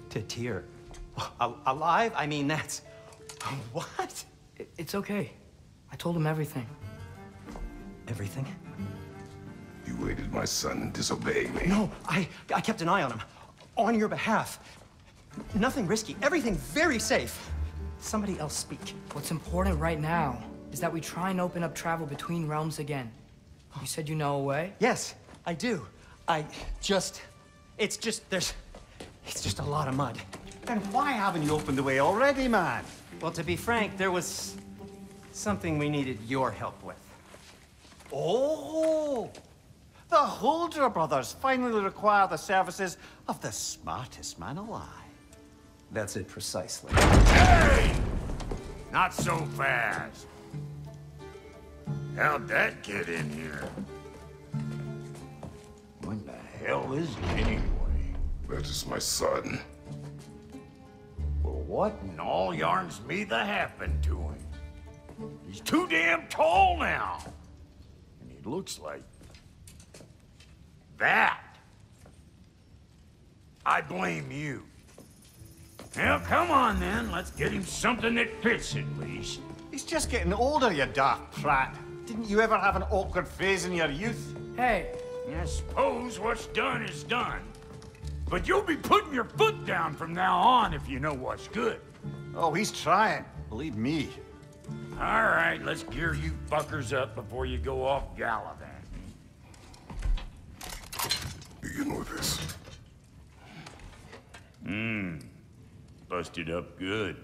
To Tyr. Alive? I mean, that's... What? It's okay. I told him everything. Everything? You aided my son and disobeyed me. No, I kept an eye on him. On your behalf. Nothing risky. Everything very safe. Somebody else speak. What's important right now is that we try and open up travel between realms again. You said you know a way? Yes, I do. It's just a lot of mud. Then why haven't you opened the way already, man? Well, to be frank, there was something we needed your help with. Oh! The Holder brothers finally require the services of the smartest man alive. That's it precisely. Hey! Not so fast. How'd that get in here? When the hell is he anyway? That is my son. Well, what in all yarns me that happened to him? He's too damn tall now. And he looks like... that. I blame you. Well, come on then. Let's get him something that fits at least. He's just getting older, you daft prat. Didn't you ever have an awkward phase in your youth? Hey! I suppose what's done is done. But you'll be putting your foot down from now on if you know what's good. Oh, he's trying. Believe me. All right, let's gear you fuckers up before you go off gallivanting. Begin with this. Busted up good.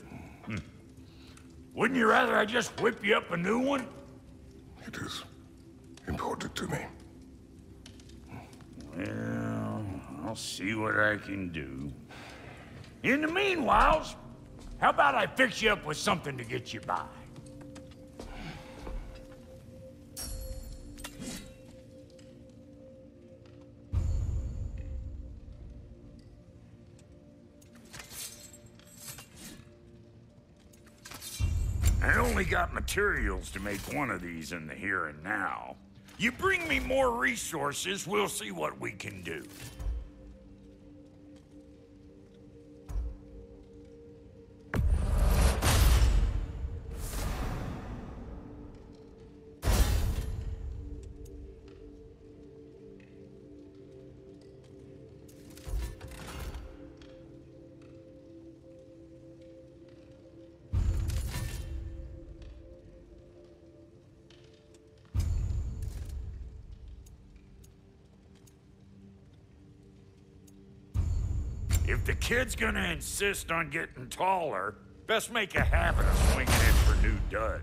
Wouldn't you rather I just whip you up a new one? It is important to me. Well, I'll see what I can do. In the meanwhile, how about I fix you up with something to get you by? I only got materials to make one of these in the here and now. You bring me more resources, we'll see what we can do. If the kid's gonna insist on getting taller, best make a habit of swinging in for new duds.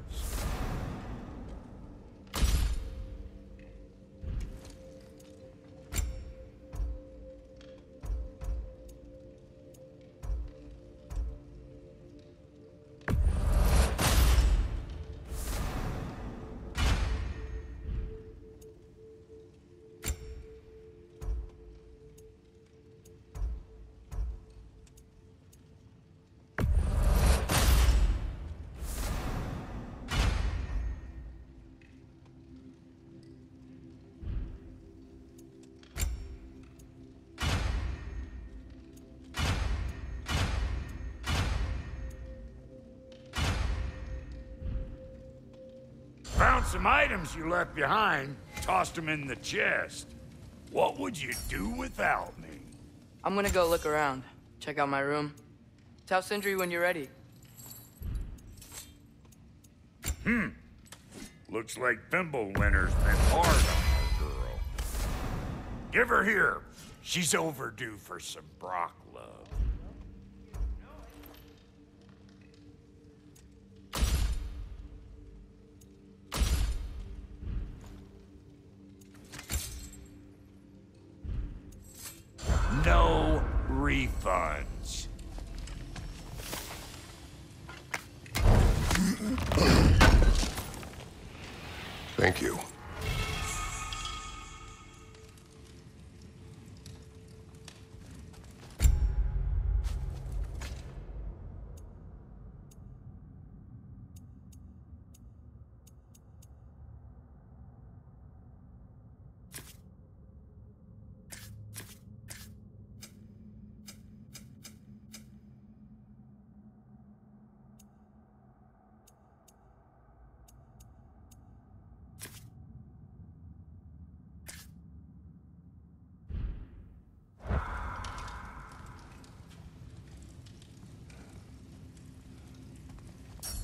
Found some items you left behind, tossed them in the chest. What would you do without me? I'm gonna go look around. Check out my room. Tell Sindri when you're ready. Looks like Fimbulwinter's been hard on our girl. Give her here. She's overdue for some Brock love. No refunds. Thank you.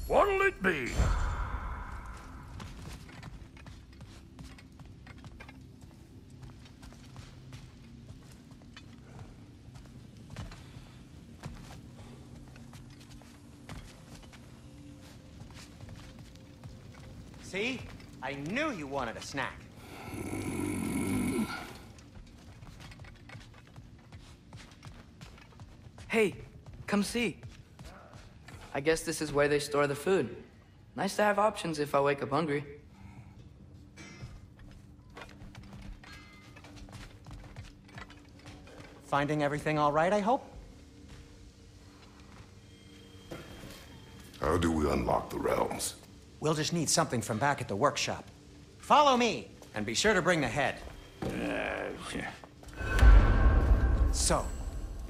What'll it be? See? I knew you wanted a snack. Hey, come see. I guess this is where they store the food. Nice to have options if I wake up hungry. Finding everything all right, I hope? How do we unlock the realms? We'll just need something from back at the workshop. Follow me, and be sure to bring the head. So,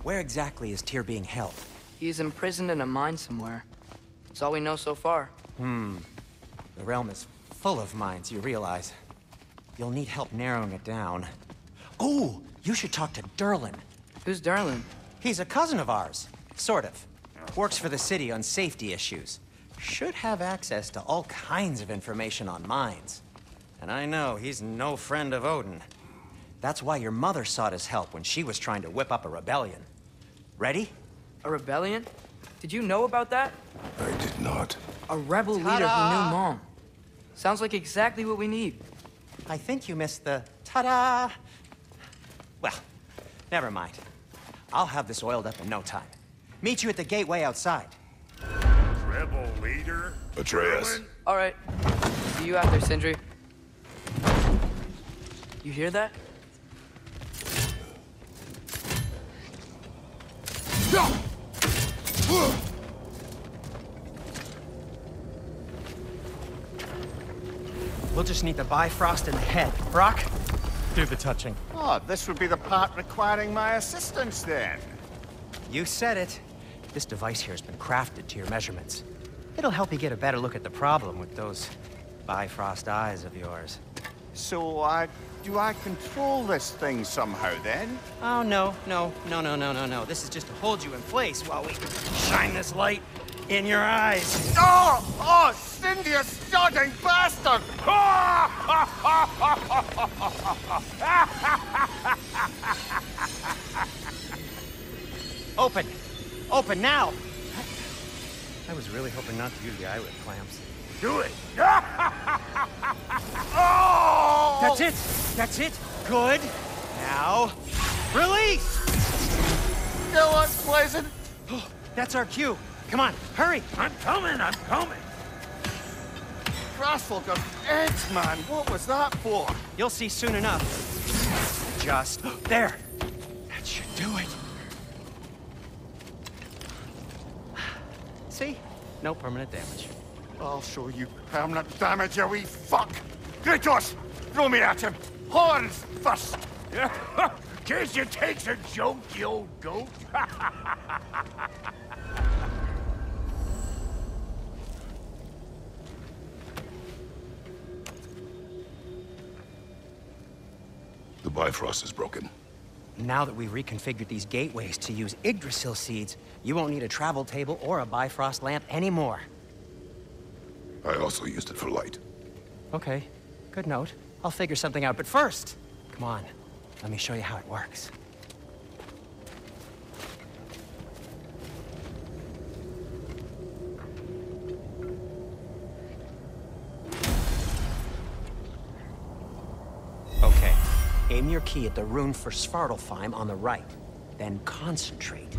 where exactly is Tyr being held? He's imprisoned in a mine somewhere. That's all we know so far. The realm is full of mines, you realize. You'll need help narrowing it down. Oh, you should talk to Durlin. Who's Darlin? He's a cousin of ours, sort of. Works for the city on safety issues. Should have access to all kinds of information on mines. And I know he's no friend of Odin. That's why your mother sought his help when she was trying to whip up a rebellion. Ready? A rebellion? Did you know about that? I did not. A rebel leader who knew Mom. Sounds like exactly what we need. I think you missed the ta-da. Well, never mind. I'll have this oiled up in no time. Meet you at the gateway outside. Rebel leader? Atreus. All right. See you out there, Sindri. You hear that? We'll just need the Bifrost in the head. Brock, do the touching. Oh, this would be the part requiring my assistance then. You said it. This device here has been crafted to your measurements. It'll help you get a better look at the problem with those Bifrost eyes of yours. So, do I control this thing somehow then? Oh, no. This is just to hold you in place while we shine this light in your eyes. Oh, Cindy, you sodding bastard! Open! Open now! I was really hoping not to use the eyelid clamps. Do it! Oh! That's it! That's it! Good! Now, release! Still unpleasant. That's our cue. Come on, hurry! I'm coming! Grassful eggs, man. What was that for? You'll see soon enough. Just there. That should do it. See? No permanent damage. I'll show you permanent damage, you wee fuck! Kratos! Throw me at him! Horns first! Guess you takes a joke, you old goat. The Bifrost is broken. Now that we've reconfigured these gateways to use Yggdrasil seeds, you won't need a travel table or a Bifrost lamp anymore. I also used it for light. Okay, good note. I'll figure something out, but first, come on, let me show you how it works. Okay, aim your key at the rune for Svartalfheim on the right, then concentrate.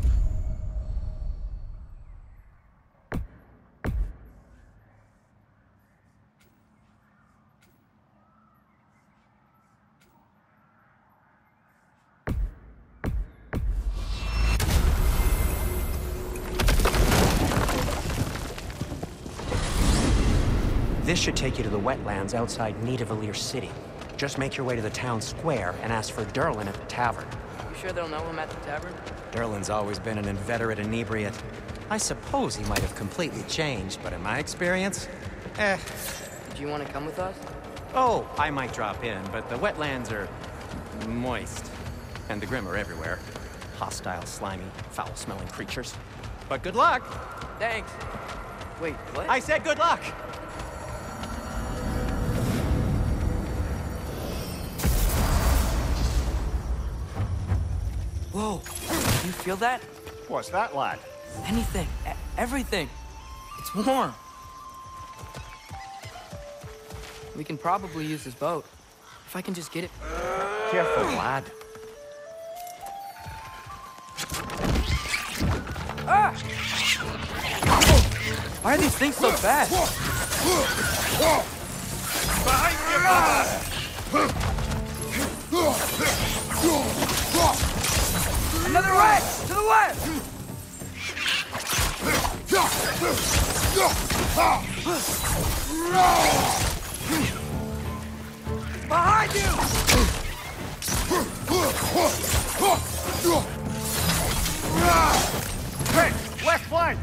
This should take you to the wetlands outside Nidavellir City. Just make your way to the town square and ask for Durlin at the tavern. You sure they'll know him at the tavern? Durlin's always been an inveterate inebriate. I suppose he might have completely changed, but in my experience, Do you want to come with us? Oh, I might drop in, but the wetlands are moist. And the Grim are everywhere. Hostile, slimy, foul-smelling creatures. But good luck! Thanks. Wait, what? I said good luck! Whoa, you feel that? What's that, lad? Anything, everything. It's warm. We can probably use this boat. If I can just get it. Careful, lad. Ah! Why are these things so fast? Behind you, Another wreck! To the left! Behind you! Hey, left flank!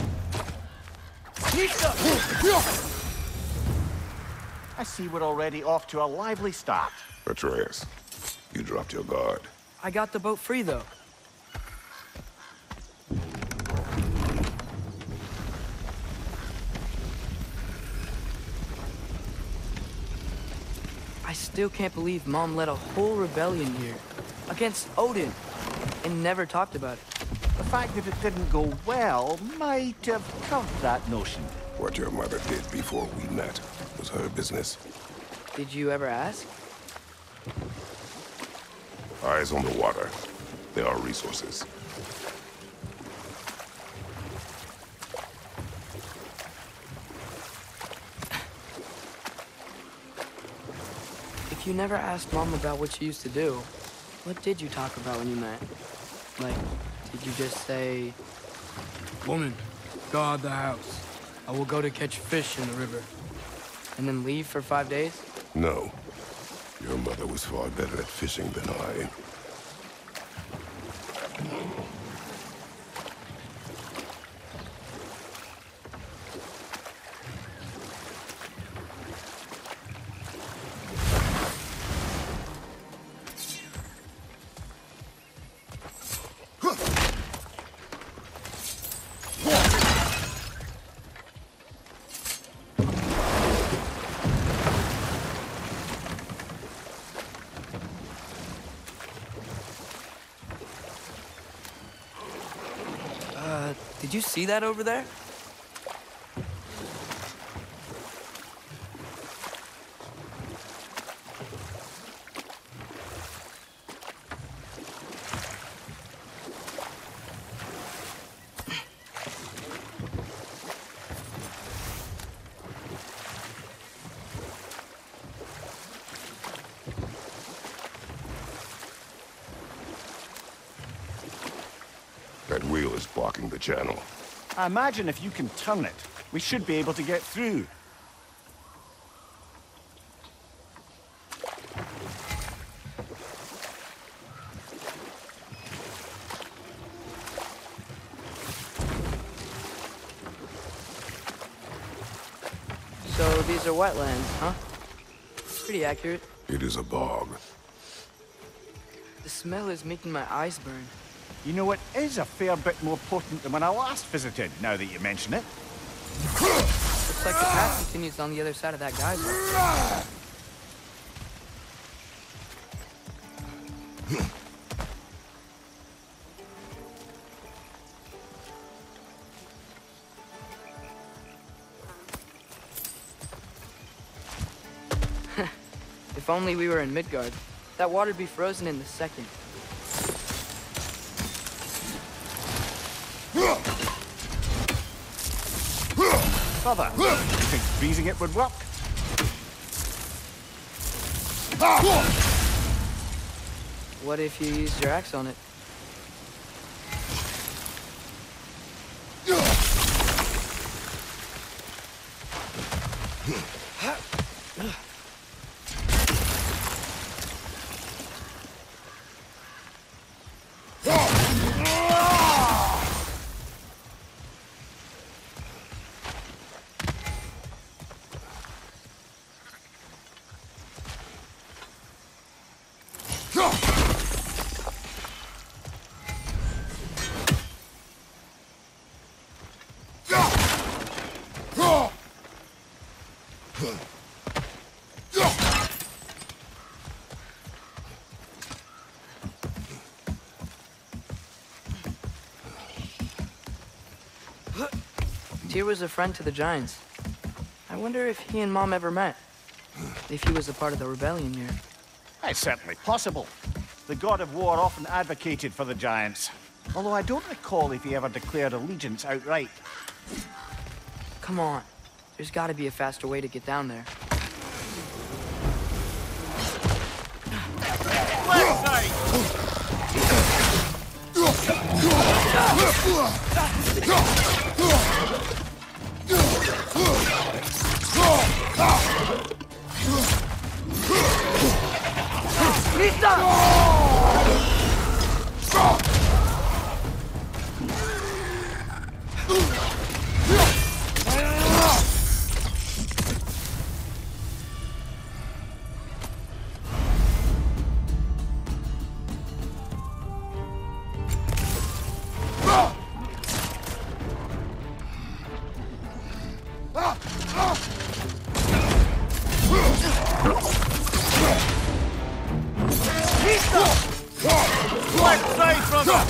I see we're already off to a lively start. Atreus, you dropped your guard. I got the boat free, though. I still can't believe Mom led a whole rebellion here. Against Odin. And never talked about it. The fact that it didn't go well might have covered that notion. What your mother did before we met was her business. Did you ever ask? Eyes on the water. There are resources. If you never asked Mom about what she used to do, what did you talk about when you met? Like, did you just say, "Woman, guard the house. I will go to catch fish in the river," and then leave for 5 days? No. Your mother was far better at fishing than I. Did you see that over there? That wheel is blocking the channel. I imagine if you can turn it, we should be able to get through. So these are wetlands, huh? Pretty accurate. It is a bog. The smell is making my eyes burn. You know, it is a fair bit more potent than when I last visited, now that you mention it. Looks like the path continues on the other side of that geyser. If only we were in Midgard. That water'd be frozen in the second. Father, you think freezing it would work? What if you used your axe on it? Tyr was a friend to the Giants. I wonder if he and Mom ever met. If he was a part of the rebellion here. It's certainly possible. The god of war often advocated for the Giants. Although I don't recall if he ever declared allegiance outright. Come on. There's gotta be a faster way to get down there. Left side! Left side, brother!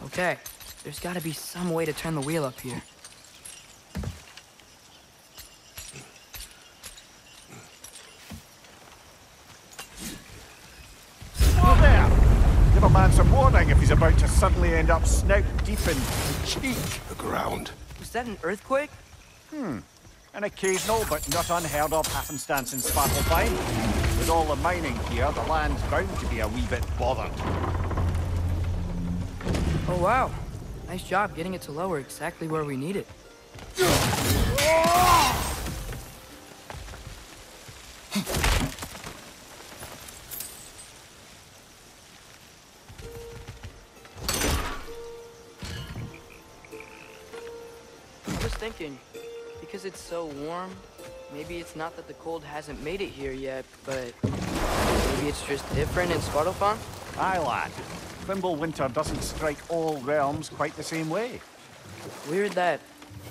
Okay, there's gotta be some way to turn the wheel up here. Whoa there! Give a man some warning if he's about to suddenly end up snout deep in the cheek. The ground. Was that an earthquake? An occasional but not unheard of happenstance in Svartalfheim. With all the mining here, the land's bound to be a wee bit bothered. Oh wow. Nice job getting it to lower exactly where we need it. I was thinking, because it's so warm, maybe it's not that the cold hasn't made it here yet, but maybe it's just different in Svartalfheim? Aye, lad. Thimble winter doesn't strike all realms quite the same way. Weird that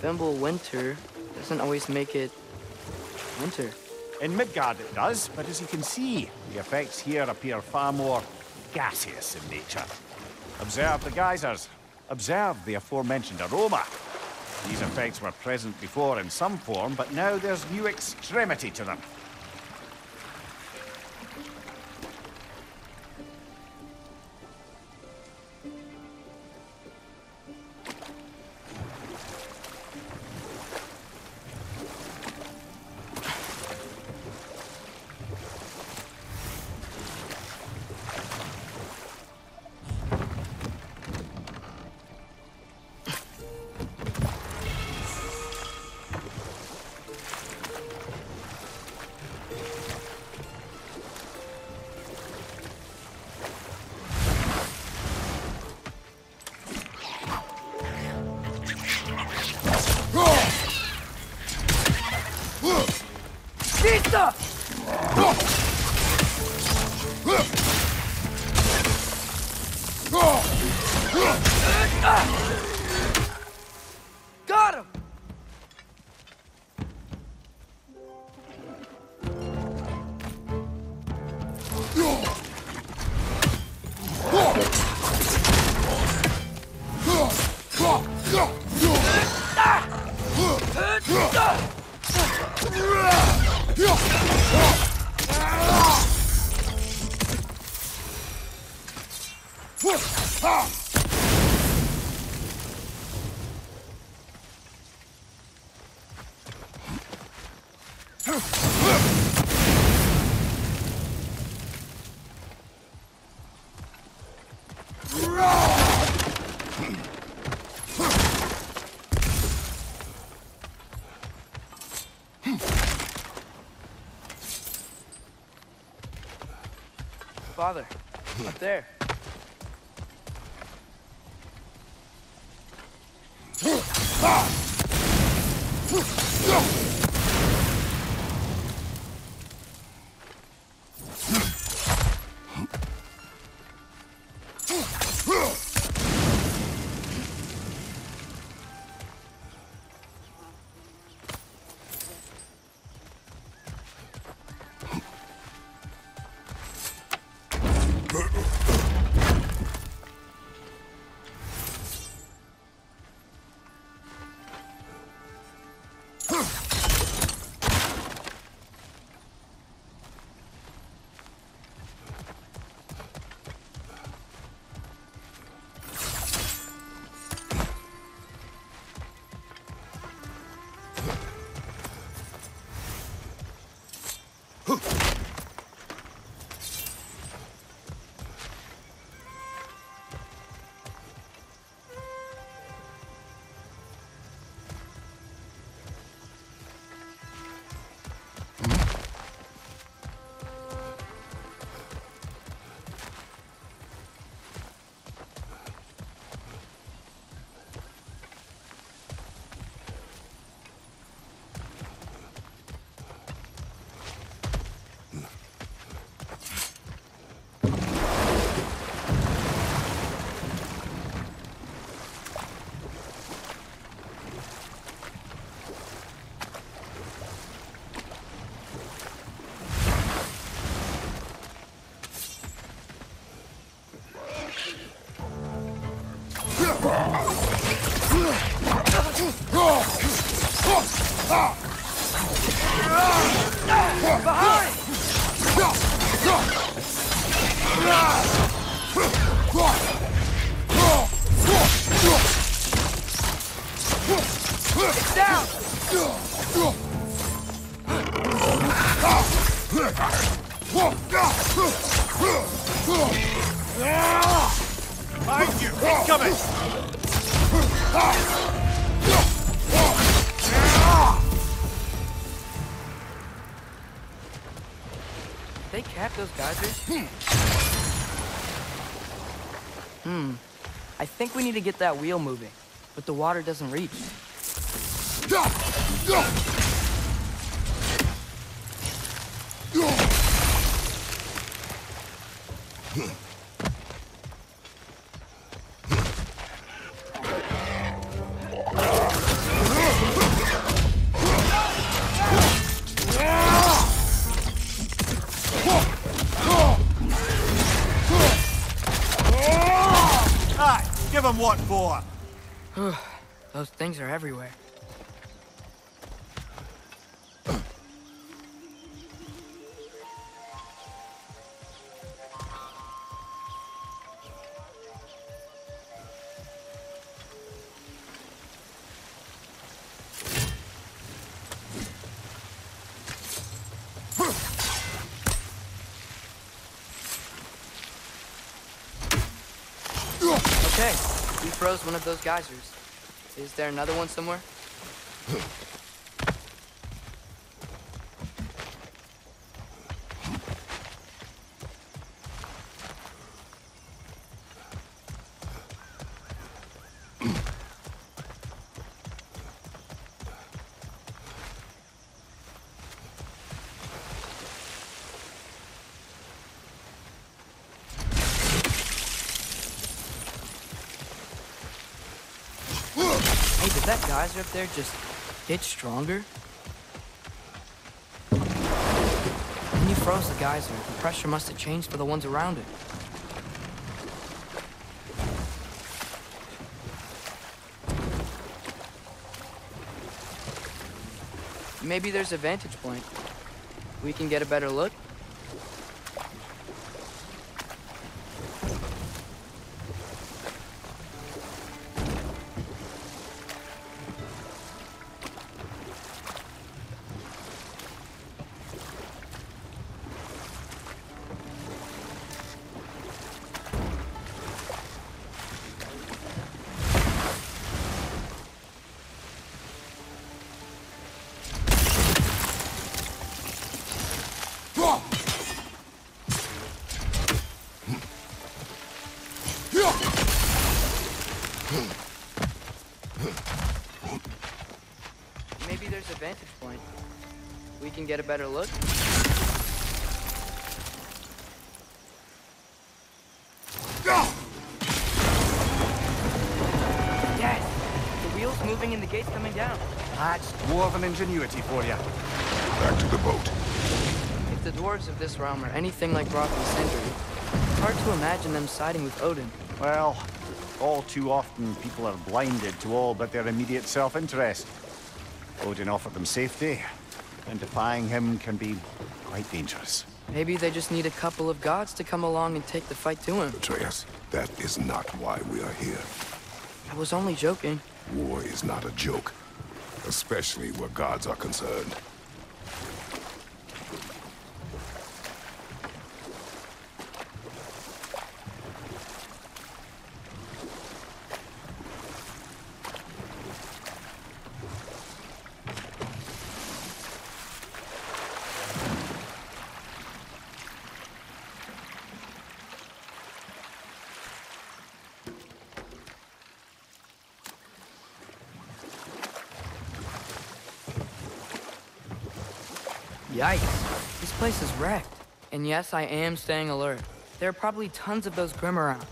Thimble winter doesn't always make it winter. In Midgard it does, but as you can see, the effects here appear far more gaseous in nature. Observe the geysers. Observe the aforementioned aroma. These effects were present before in some form, but now there's new extremity to them. Father, up there. Behind you! Incoming! They cap those geysers? I think we need to get that wheel moving, but the water doesn't reach. Give him what for? Those things are everywhere. Okay, we froze one of those geysers. Is there another one somewhere? Hey, did that geyser up there just get stronger? When you froze the geyser, the pressure must have changed for the ones around it. Maybe there's a vantage point. We can get a better look. Maybe there's a vantage point. We can get a better look. Yes! The wheel's moving and the gate's coming down. That's dwarven ingenuity for you. Back to the boat. If the dwarves of this realm are anything like Brock and Sindri, it's hard to imagine them siding with Odin. Well, all too often people are blinded to all but their immediate self-interest. Odin offered them safety, and defying him can be quite dangerous. Maybe they just need a couple of gods to come along and take the fight to him. Atreus, that is not why we are here. I was only joking. War is not a joke, especially where gods are concerned. Yikes. This place is wrecked. And yes, I am staying alert. There are probably tons of those Grim around.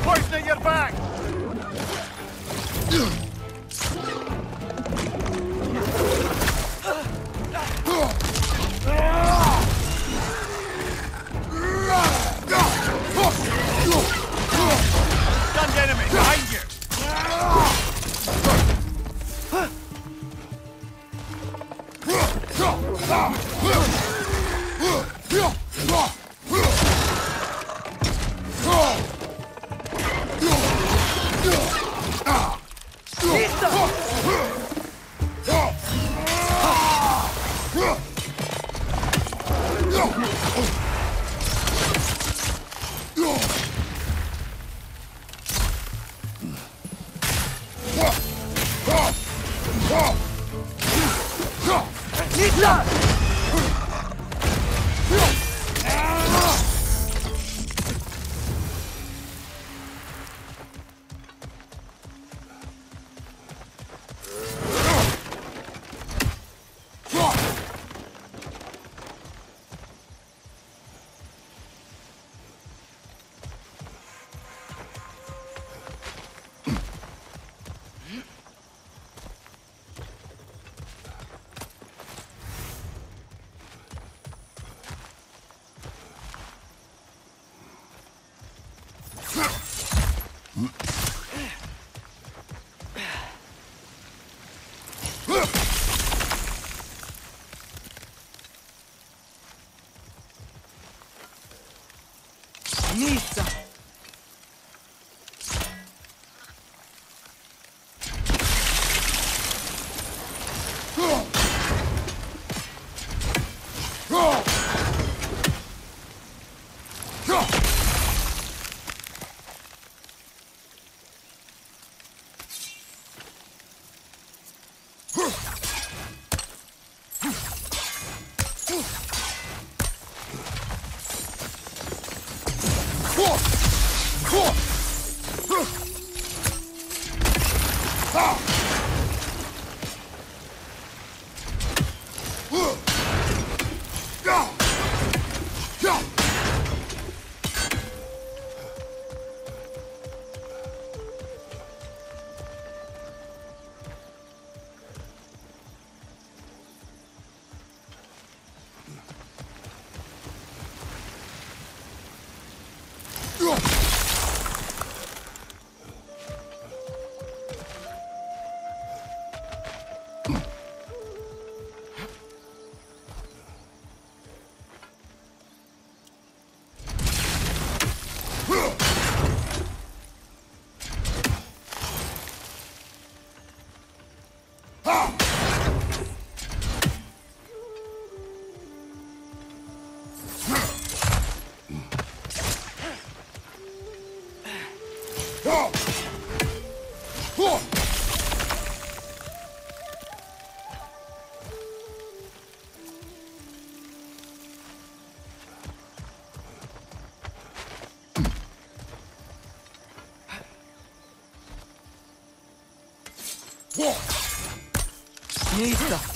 Poisoning your back! Stunned enemy behind you! Nisa! Nista.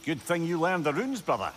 Good thing you learned the runes, brother.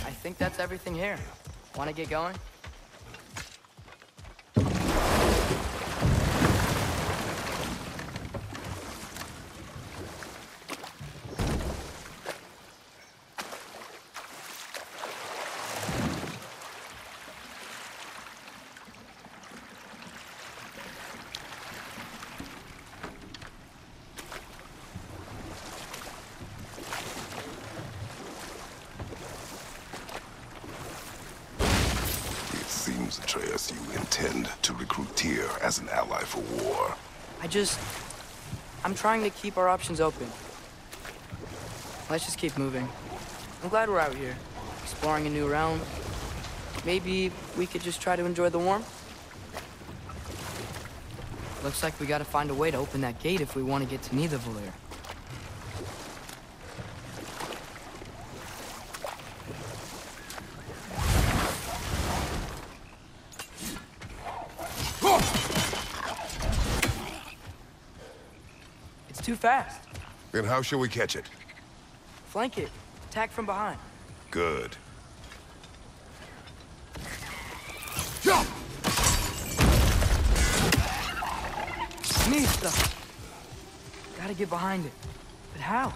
I think that's everything here. Want to get going? seems, Atreus, you intend to recruit Tyr as an ally for war. I'm trying to keep our options open. Let's just keep moving. I'm glad we're out here, exploring a new realm. Maybe we could just try to enjoy the warmth? Looks like we gotta find a way to open that gate if we want to get to Nidavellir. It's too fast. Then how shall we catch it? Flank it. Attack from behind. Good. Mista! Gotta get behind it. But how?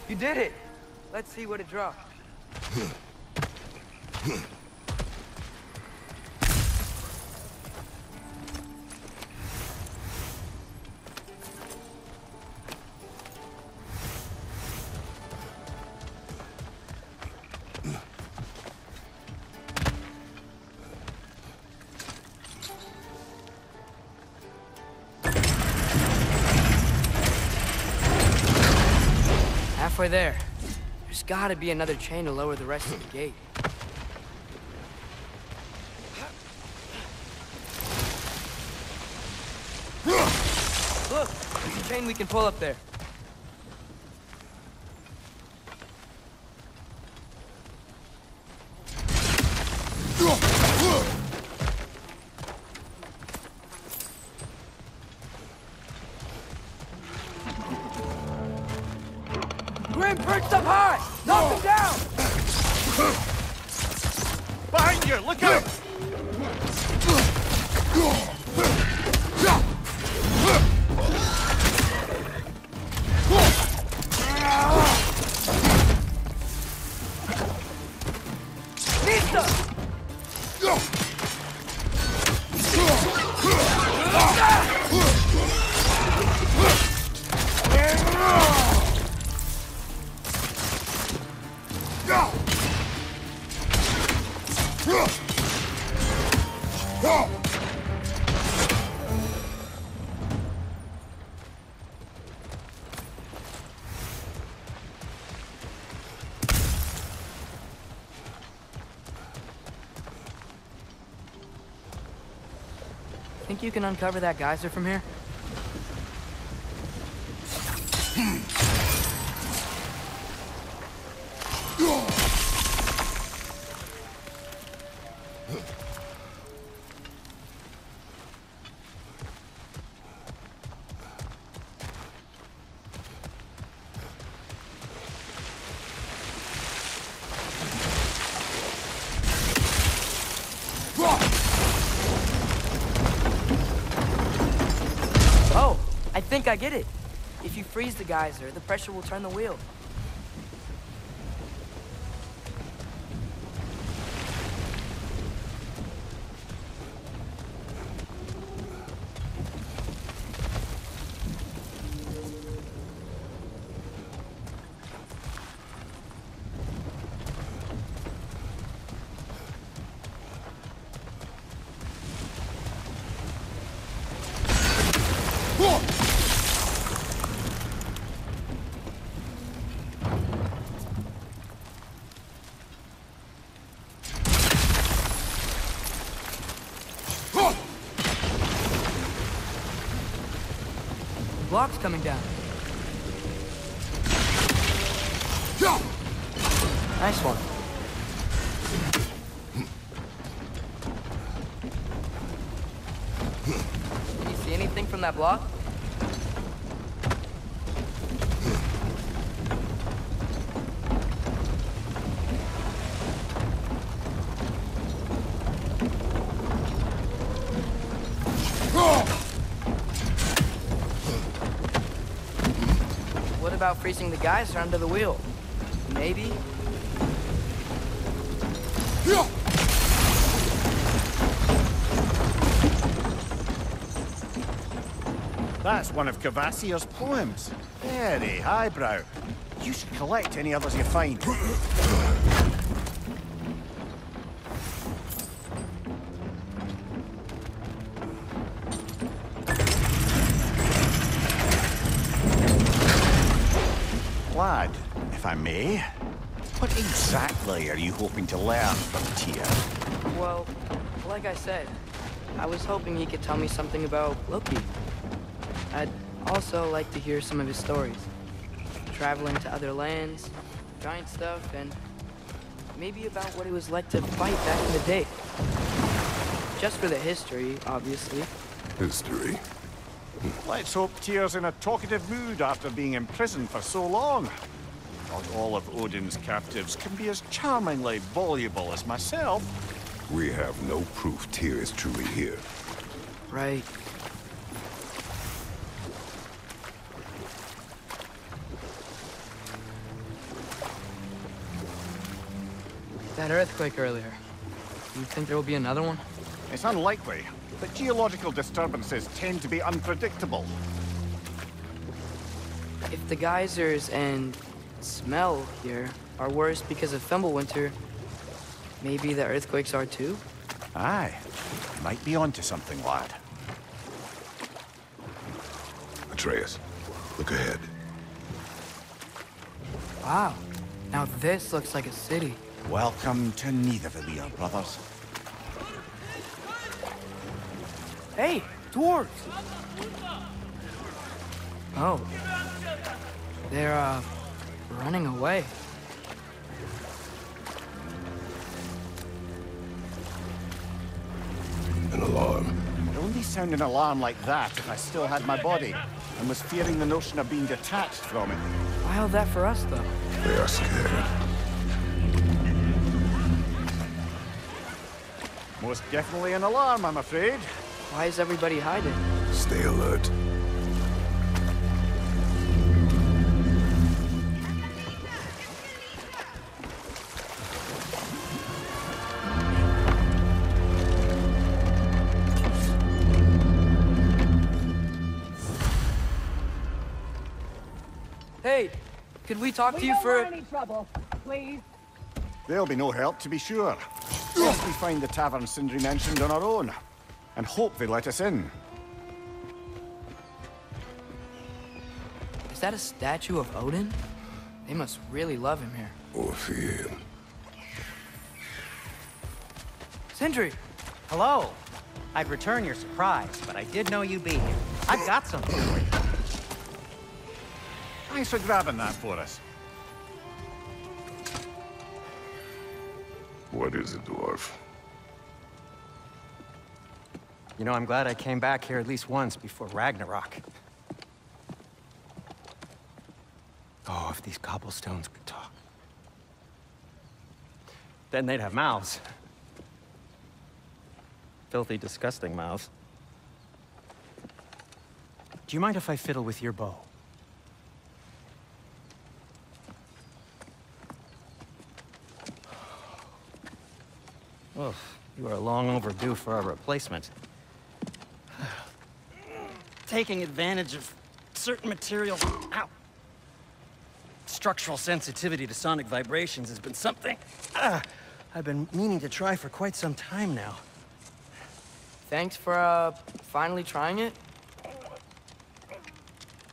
You did it! Let's see what it dropped. Halfway there. There's gotta be another chain to lower the rest of the gate. Look! There's a chain we can pull up there. Grim perched up high! Knock him down! Behind you! Look out! Think you can uncover that geyser from here? Oh, I think I get it. If you freeze the geyser, the pressure will turn the wheel. Block's coming down. Nice one. Can you see anything from that block? What about freezing the geyser under the wheel? Maybe? That's one of Cavassier's poems. Very highbrow. You should collect any others you find. Lad, if I may, what exactly are you hoping to learn from Tyr? Well, like I said, I was hoping he could tell me something about Loki. I'd also like to hear some of his stories. Traveling to other lands, giant stuff, and maybe about what it was like to fight back in the day. Just for the history, obviously. History. Let's hope Tyr's in a talkative mood after being imprisoned for so long. Not all of Odin's captives can be as charmingly voluble as myself. We have no proof Tyr is truly here. Right. That earthquake earlier. You think there will be another one? It's unlikely, but geological disturbances tend to be unpredictable. If the geysers and smell here are worse because of Fimbulwinter, maybe the earthquakes are too? Aye, might be onto something, lad. Atreus, look ahead. Wow. Now this looks like a city. Welcome to Nidavellir, brothers. Hey, dwarves! Oh. They're, running away. An alarm. I'd only sound an alarm like that if I still had my body, and was fearing the notion of being detached from it. Why all that for us, though? They are scared. Most definitely an alarm, I'm afraid. Why is everybody hiding? Stay alert. Hey, could we talk to you don't for... want any trouble, please. There'll be no help, to be sure. Unless we find the tavern Sindri mentioned on our own, and hope they let us in. Is that a statue of Odin? They must really love him here. Or fear. Sindri! Hello. I'd return your surprise, but I did know you'd be here. I've got something for you. Thanks for grabbing that for us. What is it, dwarf? You know, I'm glad I came back here at least once before Ragnarok. Oh, if these cobblestones could talk. Then they'd have mouths. Filthy, disgusting mouths. Do you mind if I fiddle with your bow? Oh, you are long overdue for a replacement. Taking advantage of certain materials. Ow. Structural sensitivity to sonic vibrations has been something I've been meaning to try for quite some time now. Thanks for, finally trying it.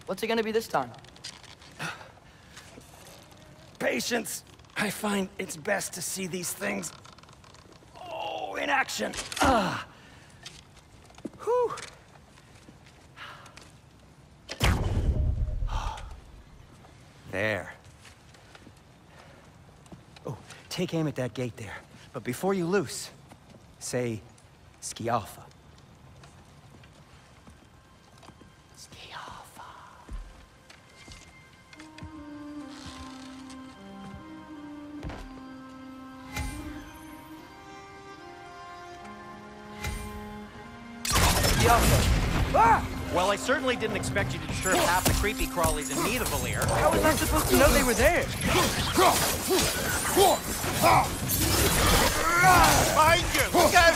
What's it gonna be this time? Patience. I find it's best to see these things in action. Whew. There. Oh, take aim at that gate there. But before you loose, say Skialfa. Skialfa. Ah! Well, I certainly didn't expect you to disturb half the creepy crawlies in Nidavellir. How was I supposed to know they were there? Behind you! Look out!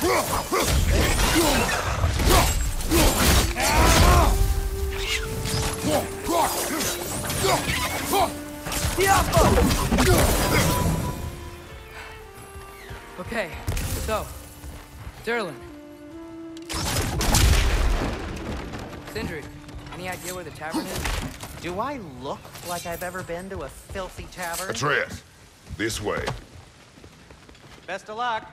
Okay, so, Derlin. Sindri, any idea where the tavern is? Do I look like I've ever been to a filthy tavern? Atreus, this way. Best of luck.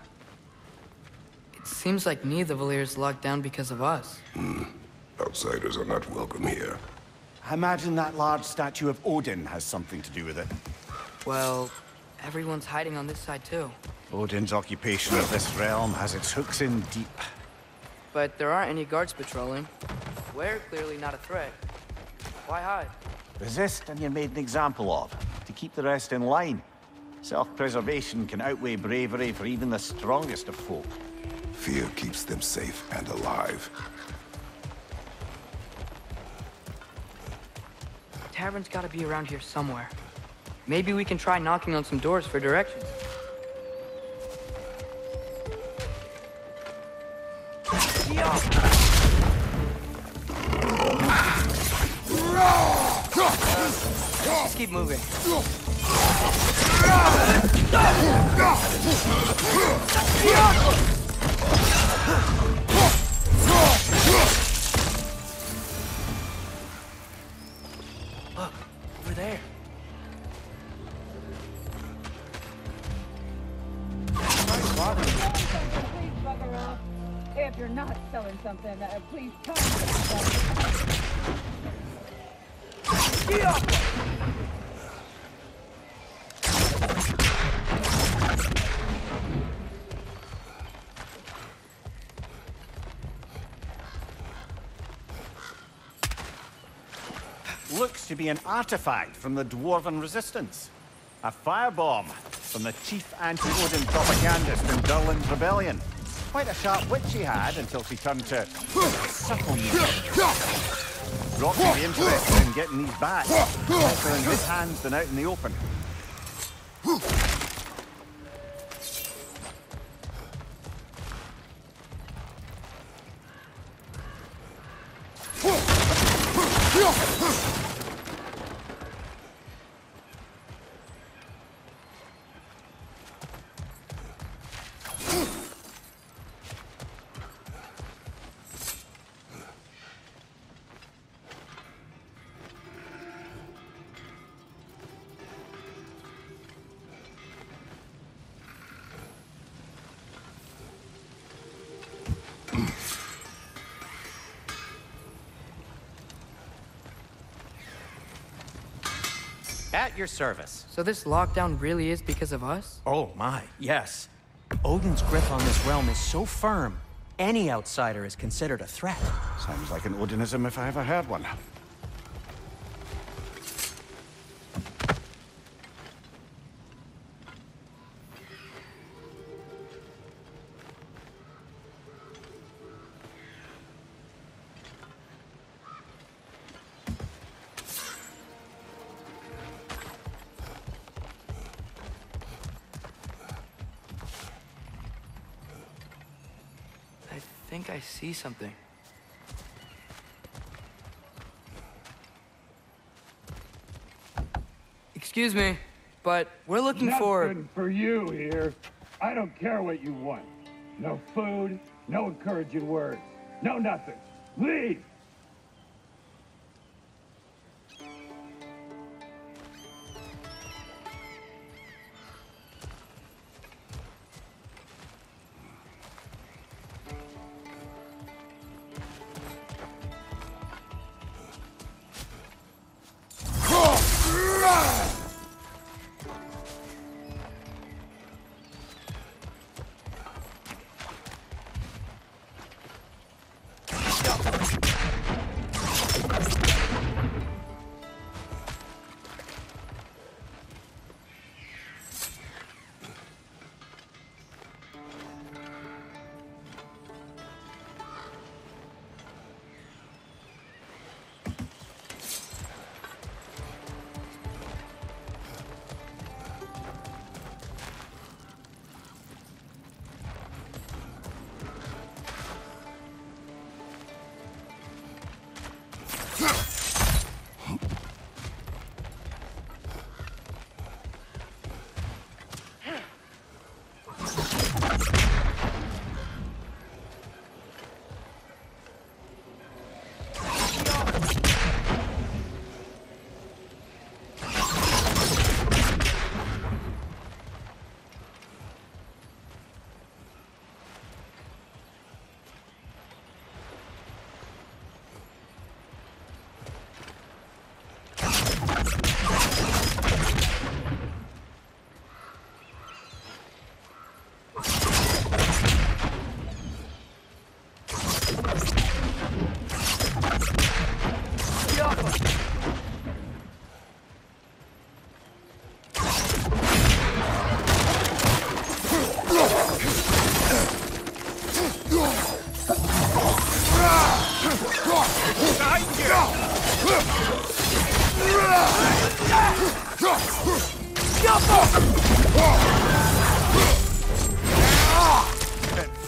It seems like neither Valyr's locked down because of us. Outsiders are not welcome here. I imagine that large statue of Odin has something to do with it. Well, everyone's hiding on this side too. Odin's occupation of this realm has its hooks in deep. But there aren't any guards patrolling. We're clearly not a threat. Why hide? Resist and you're made an example of, to keep the rest in line. Self-preservation can outweigh bravery for even the strongest of folk. Fear keeps them safe and alive. Tavern's gotta be around here somewhere. Maybe we can try knocking on some doors for directions. Just keep moving. Look, over there. Please bugger off. If you're not selling something, please tell me. Looks to be an artifact from the Dwarven Resistance. A firebomb from the chief anti-Odin propagandist in Durlin's rebellion. Quite a sharp wit she had until she turned to subtle means. Brought me the interest in getting these back. Better in his hands than out in the open. At your service. So this lockdown really is because of us? Oh my, yes. Odin's grip on this realm is so firm, any outsider is considered a threat. Sounds like an Odinism if I ever heard one. I think I see something. Excuse me, but we're looking for... Nothing for you here. I don't care what you want. No food, no encouraging words, no nothing. Leave!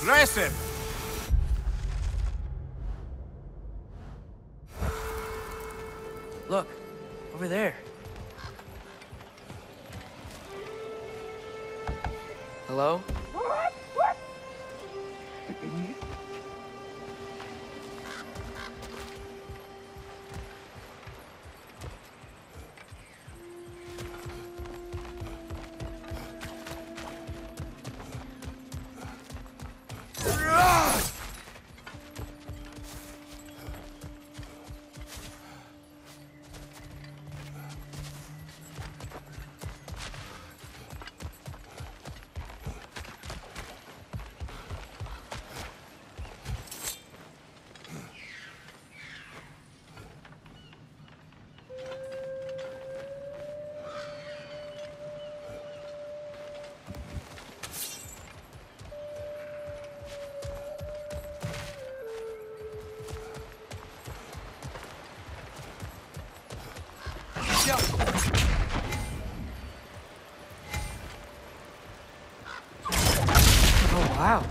Impressive! Look, over there. Hello? Oh, wow.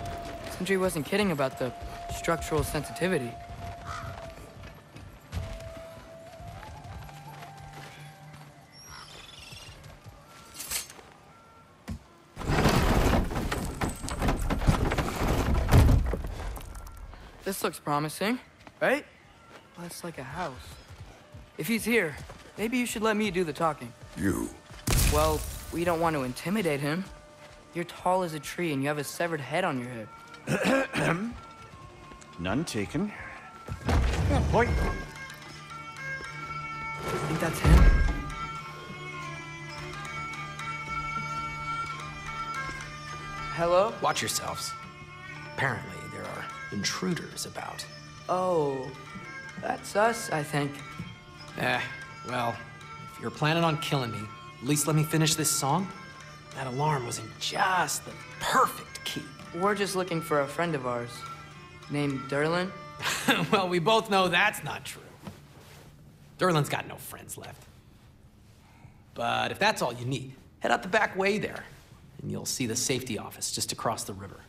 Sentry wasn't kidding about the structural sensitivity. This looks promising, right? Well, it's like a house. If he's here, maybe you should let me do the talking. You. Well, we don't want to intimidate him. You're tall as a tree and you have a severed head on your head. None taken. Fair point. You think that's him? Hello? Watch yourselves. Apparently, there are intruders about. Oh, that's us, I think. Well, if you're planning on killing me, at least let me finish this song. That alarm was in just the perfect key. We're just looking for a friend of ours named Derlin. Well, we both know that's not true. Derlin's got no friends left. But if that's all you need, head out the back way there, and you'll see the safety office just across the river.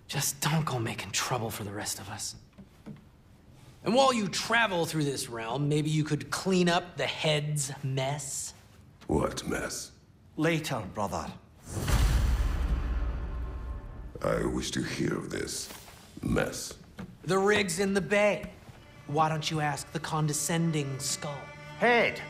Just don't go making trouble for the rest of us. And while you travel through this realm, maybe you could clean up the head's mess. What mess? Later, brother. I wish to hear of this mess. The rig's in the bay. Why don't you ask the condescending skull? Head.